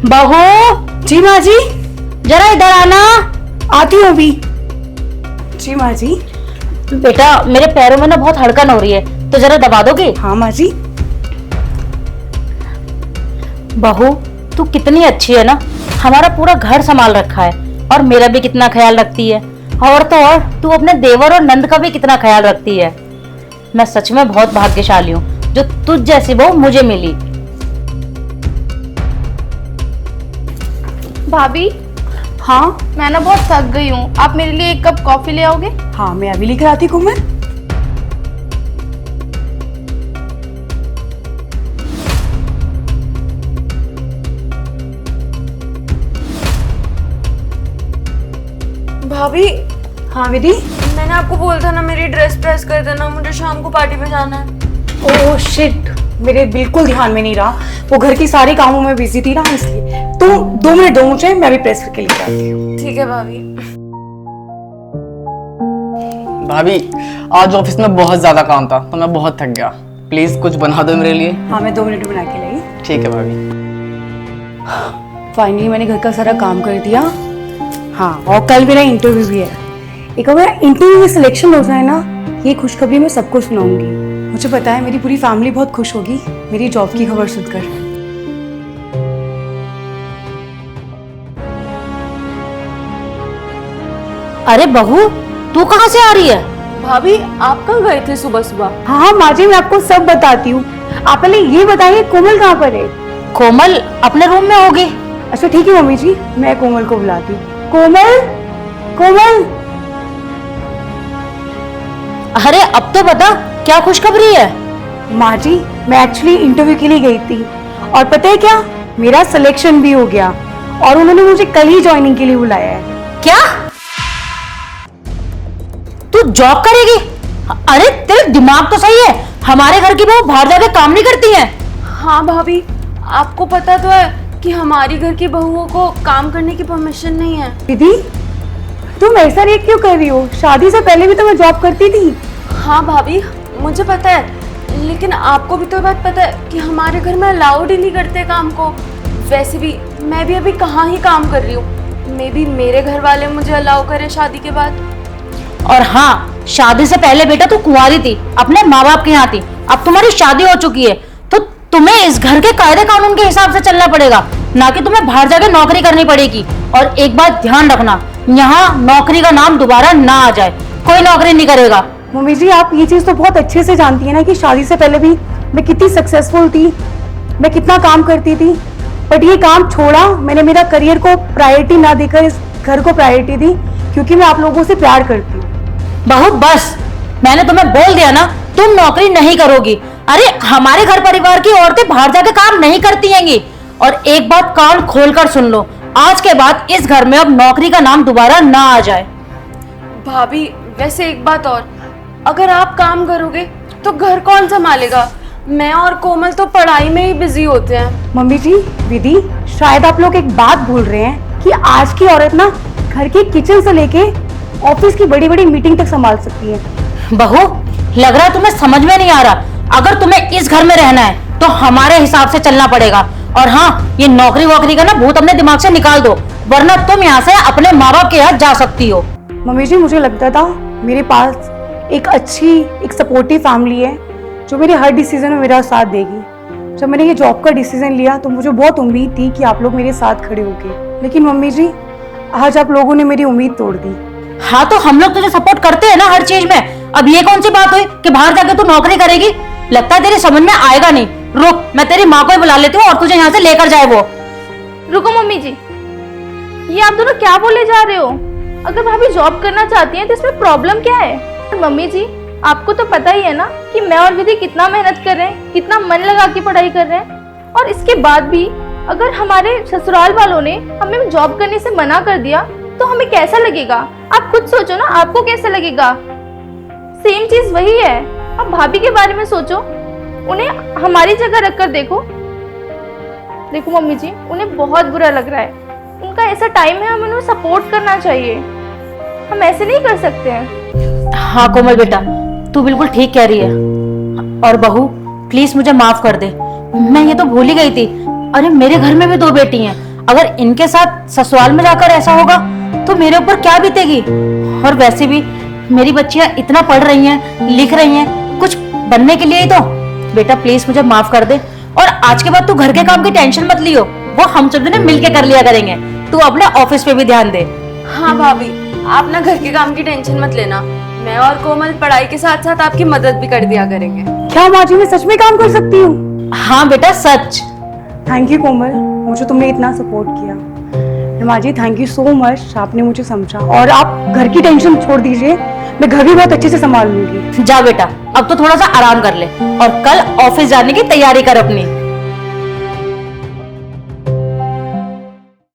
बहू। जी माँ जी। जरा इधर आना। आती हूँ अभी। जी माँ जी। बेटा मेरे पैरों में ना बहुत हड़कन हो रही है, तो जरा दबा दोगे? हाँ माँ जी। बहू तू कितनी अच्छी है ना, हमारा पूरा घर संभाल रखा है और मेरा भी कितना ख्याल रखती है। और तो और तू अपने देवर और नंद का भी कितना ख्याल रखती है। मैं सच में बहुत भाग्यशाली हूँ जो तुझ जैसी बहू मुझे मिली। भाभी। हाँ। मैं ना बहुत थक गई हूँ, आप मेरे लिए एक कप कॉफी ले आओगे? हाँ मैं अभी लेकर आती हूँ। कोमल भाभी। हाँ विधि। मैंने आपको बोला था ना मेरी ड्रेस प्रेस कर देना, मुझे शाम को पार्टी में जाना है। ओह शिट, मेरे बिल्कुल ध्यान में नहीं रहा, वो घर की सारे कामों में बिजी थी ना इसलिए। तुम 2 मिनट दो मुझे, मैं भी प्रेस करके लेकर आती हूँ। ठीक है भाभी। भाभी आज ऑफिस में बहुत ज्यादा काम था तो मैं बहुत थक गया, प्लीज कुछ बना दो मेरे लिए। हाँ मैं 2 मिनट में बना के लाई। ठीक है भाभी। फाइनली मैंने घर का सारा काम कर दिया। हाँ और कल मेरा इंटरव्यू भी है। एक अगर इंटरव्यू में सिलेक्शन हो जाए ना, ये खुशखबरी मैं सबको सुनाऊंगी। मुझे पता है मेरी पूरी फैमिली बहुत खुश होगी मेरी जॉब की खबर सुनकर। अरे बहू तू कहाँ से आ रही है? भाभी आप कहाँ गए थे सुबह सुबह? हाँ माँ जी मैं आपको सब बताती हूँ। आप पहले ये बताइए कोमल कहाँ पर है? कोमल अपने रूम में होगी। अच्छा ठीक है मम्मी जी, मैं कोमल को बुलाती हूँ। कोमल, कोमल। अरे अब तो बता क्या खुशखबरी है? माँ जी मैं एक्चुअली इंटरव्यू के लिए गई थी और पता है क्या, मेरा सिलेक्शन भी हो गया और उन्होंने मुझे कल ही ज्वाइनिंग के लिए बुलाया है। क्या तू जॉब करेगी? अरे तेरे दिमाग तो सही है, हमारे घर की बहू बाहर जाके काम नहीं करती है। हाँ भाभी, आपको पता तो है कि हमारी घर की बहुओं को काम करने की परमिशन नहीं है। दीदी तुम ऐसा रिएक्ट क्यों कर रही हो? शादी से पहले भी तो मैं जॉब करती थी। हाँ भाभी मुझे पता है, लेकिन आपको भी तो बात पता है कि हमारे घर में अलाउड ही नहीं करते काम को। वैसे भी मैं भी अभी कहाँ ही काम कर रही हूँ, मे बी मेरे घर वाले मुझे अलाउ करें शादी के बाद। और हाँ शादी से पहले बेटा तू कुंवारी थी, अपने माँ बाप के यहाँ थी। अब तुम्हारी शादी हो चुकी है तो तुम्हें इस घर के कायदे कानून के हिसाब से चलना पड़ेगा, ना कि तुम्हें बाहर जाके नौकरी करनी पड़ेगी। और एक बात ध्यान रखना, यहाँ नौकरी का नाम दोबारा ना आ जाए, कोई नौकरी नहीं करेगा। मम्मी जी आप ये चीज तो बहुत अच्छे से जानती है ना कि शादी से पहले भी मैं कितनी सक्सेसफुल थी, मैं कितना काम करती थी। बट ये काम छोड़ा, मैंने मेरा करियर को प्रायोरिटी ना देकर इस घर को प्रायोरिटी दी, क्योंकि मैं आप लोगों से प्यार करती हूँ। बहू बस, मैंने तुम्हें बोल दिया ना तुम नौकरी नहीं करोगी। अरे हमारे घर परिवार की औरतें बाहर जाके काम नहीं करती हैंगी। और एक बात कान खोलकर सुन लो, आज के बाद इस घर में अब नौकरी का नाम दोबारा ना आ जाए। भाभी वैसे एक बात और, अगर आप काम करोगे तो घर कौन संभालेगा? मैं और कोमल तो पढ़ाई में ही बिजी होते हैं। मम्मी जी, विधि, शायद आप लोग एक बात भूल रहे हैं कि आज की औरत ना घर के किचन से लेके ऑफिस की बड़ी बड़ी मीटिंग तक संभाल सकती है। बहू लग रहा है तुम्हें समझ में नहीं आ रहा, अगर तुम्हें इस घर में रहना है तो हमारे हिसाब से चलना पड़ेगा। और हाँ ये नौकरी वोकरी का ना भूत अपने दिमाग से निकाल दो, वरना तुम यहाँ से अपने माँ बाप के यहाँ जा सकती हो। मम्मी जी मुझे लगता था मेरे पास एक अच्छी एक सपोर्टिव फैमिली है जो मेरे हर डिसीजन में मेरा साथ देगी। जब मैंने ये जॉब का डिसीजन लिया तो मुझे बहुत उम्मीद थी कि आप लोग मेरे साथ खड़े होंगे, लेकिन मम्मी जी आज आप लोगों ने मेरी उम्मीद तोड़ दी। हाँ तो हम लोग तुझे सपोर्ट करते हैं ना हर चीज में। अब ये कौन सी बात हुई कि बाहर जाके तू नौकरी करेगी? लगता है तेरी समझ में आएगा नहीं। रुक मैं तेरी माँ को ही बुला लेती हूँ और तुझे यहाँ से लेकर जाए वो। रुको मम्मी जी, ये आप दोनों क्या बोले जा रहे हो? अगर भाभी जॉब करना चाहती हैं तो इसमें प्रॉब्लम क्या है? मम्मी जी आपको तो पता ही है ना कि मैं और विधि कितना मेहनत कर रहे हैं, कितना मन लगा के पढ़ाई कर रहे हैं, और इसके बाद भी अगर हमारे ससुराल वालों ने हमें जॉब करने से मना कर दिया तो हमें कैसा लगेगा? आप खुद सोचो ना, आपको कैसा लगेगा? सेम चीज वही है। अब भाभी के बारे में सोचो, उन्हें हमारी जगह रखकर देखो। देखो मम्मी जी उन्हें बहुत बुरा लग रहा है, उनका ऐसा टाइम है, हमें उन्हें सपोर्ट करना चाहिए, हम ऐसे नहीं कर सकते हैं। हाँ कोमल बेटा तू बिल्कुल ठीक कह रही है। और बहू प्लीज मुझे माफ कर दे, मैं ये तो भूल ही गई थी। अरे मेरे घर में भी 2 बेटी हैं, अगर इनके साथ ससुराल में जाकर ऐसा होगा तो मेरे ऊपर क्या बीतेगी। और वैसे भी मेरी बच्चियां इतना पढ़ रही हैं, लिख रही हैं, कुछ बनने के लिए ही तो। बेटा प्लीज मुझे माफ कर दे, और आज के बाद तू घर के काम की टेंशन मत लियो, वो हम सब जने मिल के कर लिया करेंगे। तू अपने ऑफिस पे भी ध्यान दे। हाँ भाभी, आप ना घर के काम की टेंशन मत लेना, मैं और कोमल पढ़ाई के साथ साथ आपकी मदद भी कर दिया करेंगे। क्या माँ जी, मैं सच में काम कर सकती हूँ? हाँ बेटा सच। थैंक यू कोमल, मुझे तुमने इतना सपोर्ट किया। माँ जी थैंक यू सो मच, आपने मुझे समझा। और आप घर की टेंशन छोड़ दीजिए, मैं घर भी बहुत अच्छे से संभाल लूंगी। जा बेटा, अब तो थोड़ा सा आराम कर ले और कल ऑफिस जाने की तैयारी कर अपनी।